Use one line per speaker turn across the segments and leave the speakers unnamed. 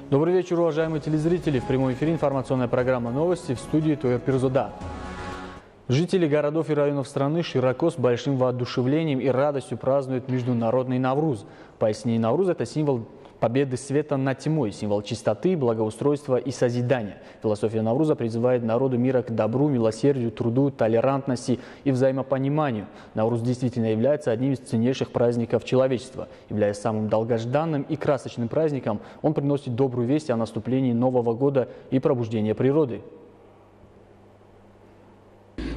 Добрый вечер, уважаемые телезрители. В прямом эфире информационная программа «Новости» в студии Тойер Пирзода. Жители городов и районов страны широко, с большим воодушевлением и радостью празднуют Международный Навруз. Пояснение: Навруз – это символ победы света над тьмой, символ чистоты, благоустройства и созидания. Философия Навруза призывает народу мира к добру, милосердию, труду, толерантности и взаимопониманию. Навруз действительно является одним из ценнейших праздников человечества. Являясь самым долгожданным и красочным праздником, он приносит добрую весть о наступлении Нового года и пробуждении природы.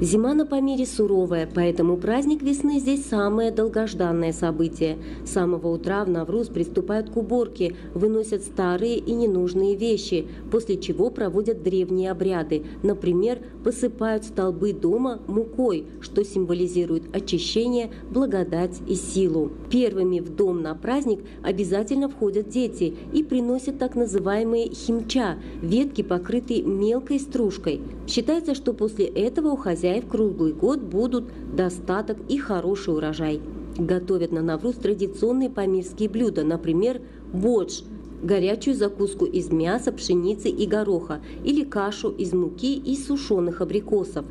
Зима на Памире суровая, поэтому праздник весны здесь самое долгожданное событие. С самого утра в Навруз приступают к уборке, выносят старые и ненужные вещи, после чего проводят древние обряды. Например, посыпают столбы дома мукой, что символизирует очищение, благодать и силу. Первыми в дом на праздник обязательно входят дети и приносят так называемые химча – ветки, покрытые мелкой стружкой. Считается, что после этого у хозяев круглый год будут достаток и хороший урожай. Готовят на Навруз традиционные памирские блюда, например, бодж – горячую закуску из мяса, пшеницы и гороха, или кашу из муки и сушеных абрикосов.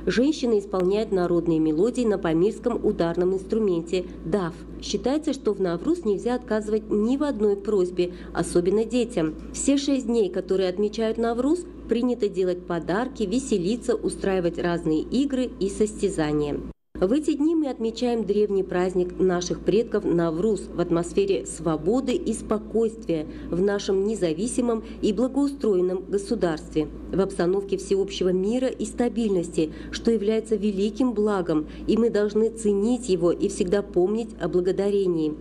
Женщины исполняют народные мелодии на памирском ударном инструменте даф. Считается, что в Навруз нельзя отказывать ни в одной просьбе, особенно детям. Все 6 дней, которые отмечают Навруз, принято делать подарки, веселиться, устраивать разные игры и состязания. В эти дни мы отмечаем древний праздник наших предков Навруз в атмосфере свободы и спокойствия в нашем независимом и благоустроенном государстве, в обстановке всеобщего мира и стабильности, что является великим благом, и мы должны ценить его и всегда помнить о благодарении.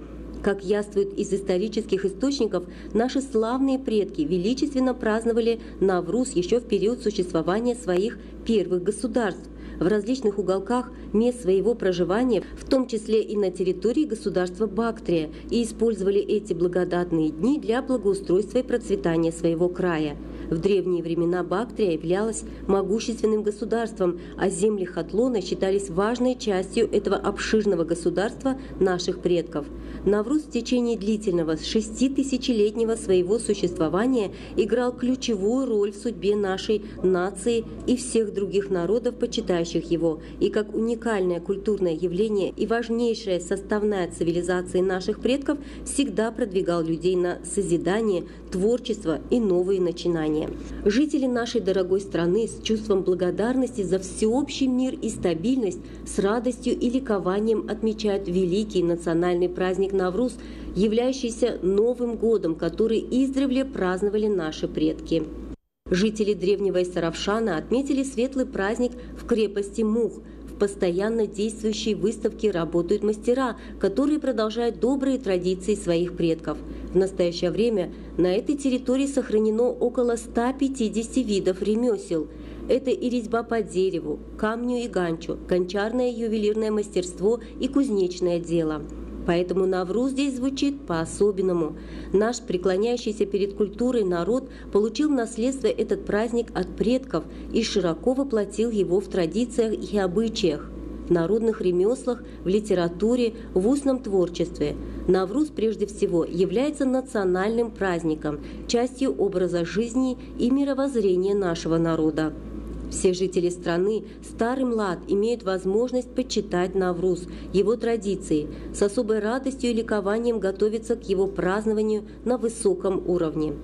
Как яствует из исторических источников, наши славные предки величественно праздновали Навруз еще в период существования своих первых государств, в различных уголках мест своего проживания, в том числе и на территории государства Бактрия, и использовали эти благодатные дни для благоустройства и процветания своего края. В древние времена Бактрия являлась могущественным государством, а земли Хатлона считались важной частью этого обширного государства наших предков. Навруз в течение длительного 6000-летнего своего существования играл ключевую роль в судьбе нашей нации и всех других народов, почитающих его, и как уникальное культурное явление и важнейшая составная цивилизации наших предков всегда продвигал людей на созидание, творчество и новые начинания. Жители нашей дорогой страны с чувством благодарности за всеобщий мир и стабильность, с радостью и ликованием отмечают великий национальный праздник Навруз, являющийся Новым годом, который издревле праздновали наши предки. Жители древнего Исаравшана отметили светлый праздник в крепости Мух. В постоянно действующей выставке работают мастера, которые продолжают добрые традиции своих предков. В настоящее время на этой территории сохранено около 150 видов ремесел. Это и резьба по дереву, камню и ганчу, гончарное и ювелирное мастерство и кузнечное дело. Поэтому Навруз здесь звучит по-особенному. Наш преклоняющийся перед культурой народ получил в наследство этот праздник от предков и широко воплотил его в традициях и обычаях, в народных ремеслах, в литературе, в устном творчестве. Навруз прежде всего является национальным праздником, частью образа жизни и мировоззрения нашего народа. Все жители страны, стар и млад, имеют возможность почитать Навруз, его традиции, с особой радостью и ликованием готовятся к его празднованию на высоком уровне.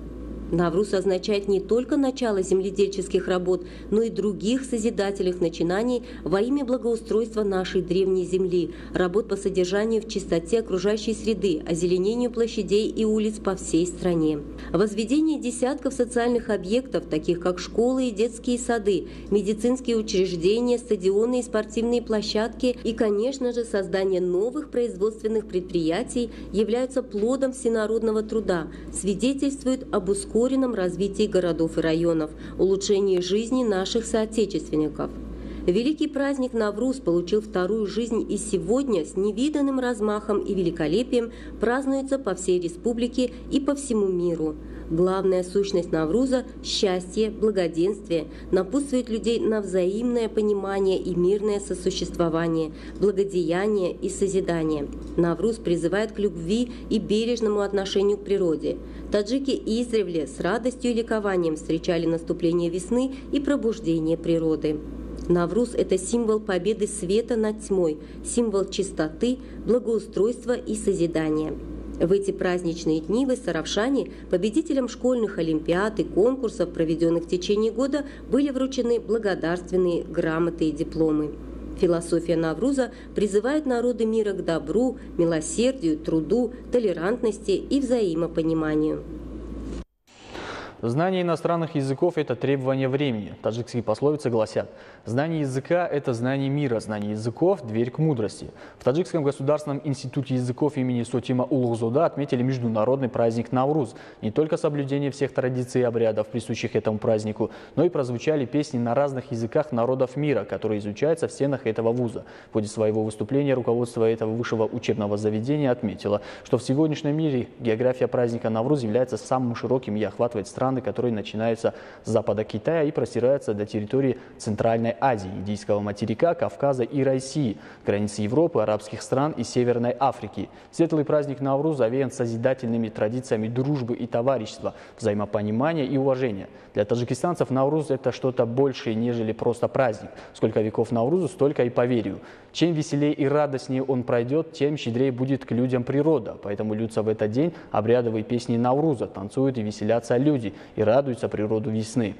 Навруз означает не только начало земледельческих работ, но и других созидательных начинаний во имя благоустройства нашей древней земли, работ по содержанию в чистоте окружающей среды, озеленению площадей и улиц по всей стране. Возведение десятков социальных объектов, таких как школы и детские сады, медицинские учреждения, стадионы и спортивные площадки и, конечно же, создание новых производственных предприятий являются плодом всенародного труда, свидетельствуют об ускоренном развитии городов и районов, улучшении жизни наших соотечественников. Великий праздник Навруз получил вторую жизнь и сегодня с невиданным размахом и великолепием празднуется по всей республике и по всему миру. Главная сущность Навруза – счастье, благоденствие, напутствует людей на взаимное понимание и мирное сосуществование, благодеяние и созидание. Навруз призывает к любви и бережному отношению к природе. Таджики издревле с радостью и ликованием встречали наступление весны и пробуждение природы. Навруз – это символ победы света над тьмой, символ чистоты, благоустройства и созидания. В эти праздничные дни в Ис-Саравшане победителям школьных олимпиад и конкурсов, проведенных в течение года, были вручены благодарственные грамоты и дипломы. Философия Навруза призывает народы мира к добру, милосердию, труду, толерантности и взаимопониманию.
Знание иностранных языков – это требование времени. Таджикские пословицы гласят: знание языка – это знание мира, знание языков – дверь к мудрости. В Таджикском государственном институте языков имени Сотима Улугзода отметили международный праздник Навруз. Не только соблюдение всех традиций и обрядов, присущих этому празднику, но и прозвучали песни на разных языках народов мира, которые изучаются в стенах этого вуза. В ходе своего выступления руководство этого высшего учебного заведения отметило, что в сегодняшнем мире география праздника Навруз является самым широким и охватывает страны, которые начинаются с запада Китая и простираются до территории Центральной Азии, Индийского материка, Кавказа и России, границы Европы, арабских стран и Северной Африки. Светлый праздник Навруз овеян созидательными традициями дружбы и товарищества, взаимопонимания и уважения. Для таджикистанцев Навруз – это что-то большее, нежели просто праздник. Сколько веков Наврузу, столько и поверью. Чем веселее и радостнее он пройдет, тем щедрее будет к людям природа. Поэтому льются в этот день обрядовые песни Навруза, танцуют и веселятся люди, и радуются природу весны.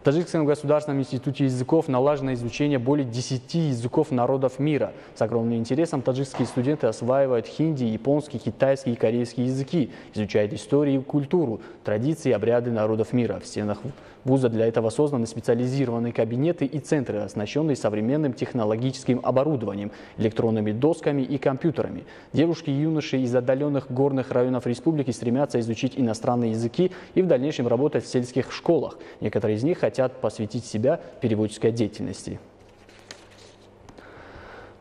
В Таджикском государственном институте языков налажено изучение более 10 языков народов мира. С огромным интересом таджикские студенты осваивают хинди, японский, китайский и корейский языки, изучают историю и культуру, традиции и обряды народов мира. В стенах вуза для этого созданы специализированные кабинеты и центры, оснащенные современным технологическим оборудованием, электронными досками и компьютерами. Девушки и юноши из отдаленных горных районов республики стремятся изучить иностранные языки и в дальнейшем работать в сельских школах. Некоторые из них хотят посвятить себя переводческой деятельности.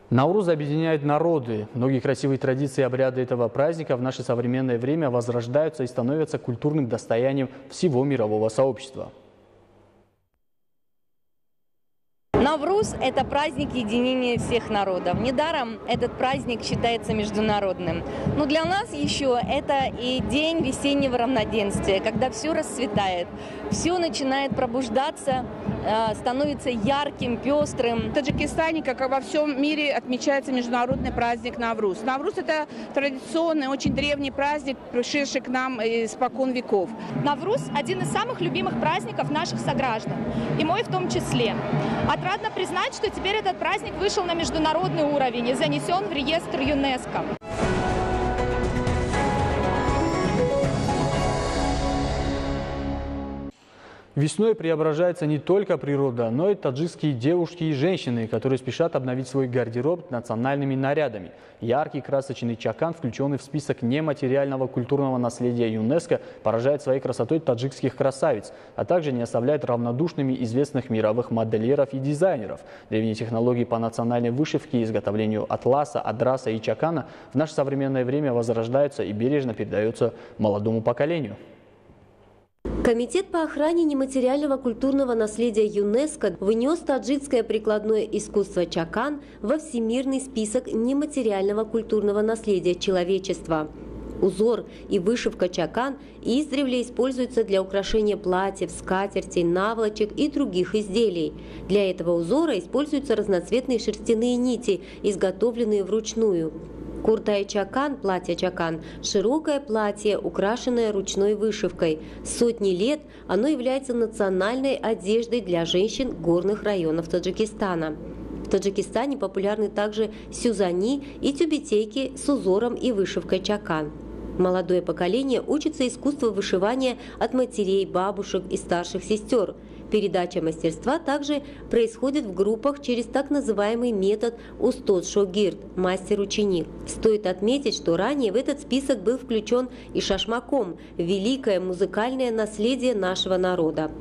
Навруз объединяет народы. Многие красивые традиции и обряды этого праздника в наше современное время возрождаются и становятся культурным достоянием всего мирового сообщества.
Навруз – это праздник единения всех народов. Недаром этот праздник считается международным. Но для нас еще это и день весеннего равноденствия, когда все расцветает, все начинает пробуждаться, становится ярким, пестрым.
В Таджикистане, как и во всем мире, отмечается международный праздник Навруз. Навруз – это традиционный, очень древний праздник, пришедший к нам испокон веков.
Навруз – один из самых любимых праздников наших сограждан, и мой в том числе. Отрадно признать, что теперь этот праздник вышел на международный уровень и занесен в реестр ЮНЕСКО.
Весной преображается не только природа, но и таджикские девушки и женщины, которые спешат обновить свой гардероб национальными нарядами. Яркий красочный чакан, включенный в список нематериального культурного наследия ЮНЕСКО, поражает своей красотой таджикских красавиц, а также не оставляет равнодушными известных мировых модельеров и дизайнеров. Древние технологии по национальной вышивке и изготовлению атласа, адраса и чакана в наше современное время возрождаются и бережно передаются молодому поколению.
Комитет по охране нематериального культурного наследия ЮНЕСКО внес таджикское прикладное искусство чакан во всемирный список нематериального культурного наследия человечества. Узор и вышивка чакан издревле используются для украшения платьев, скатертей, наволочек и других изделий. Для этого узора используются разноцветные шерстяные нити, изготовленные вручную. Куртай-чакан, платье-чакан – широкое платье, украшенное ручной вышивкой. Сотни лет оно является национальной одеждой для женщин горных районов Таджикистана. В Таджикистане популярны также сюзани и тюбетейки с узором и вышивкой чакан. Молодое поколение учится искусству вышивания от матерей, бабушек и старших сестер. Передача мастерства также происходит в группах через так называемый метод устод-шогирд – мастер-ученик. Стоит отметить, что ранее в этот список был включен и шашмаком – великое музыкальное наследие нашего народа.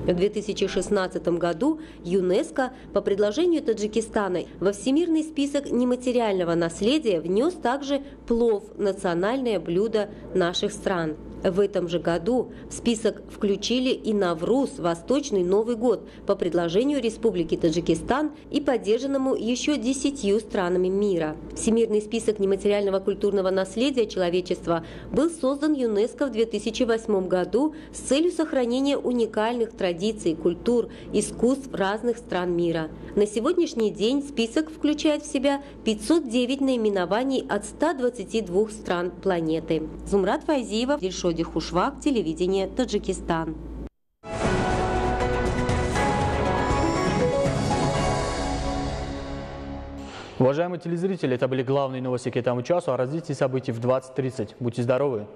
В 2016 году ЮНЕСКО по предложению Таджикистана во Всемирный список нематериального наследия внес также плов – национальное блюдо наших стран. В этом же году в список включили и Навруз – Восточный Новый год по предложению Республики Таджикистан и поддержанному еще 10 странами мира. Всемирный список нематериального культурного наследия человечества был создан ЮНЕСКО в 2008 году с целью сохранения уникальных традиций, культур, искусств разных стран мира. На сегодняшний день список включает в себя 509 наименований от 122 стран планеты. Зумрат Файзиева, Дильшоди Хушвак, телевидение Таджикистан.
Уважаемые телезрители, это были главные новости к этому часу. О развитии событий в 20:30. Будьте здоровы!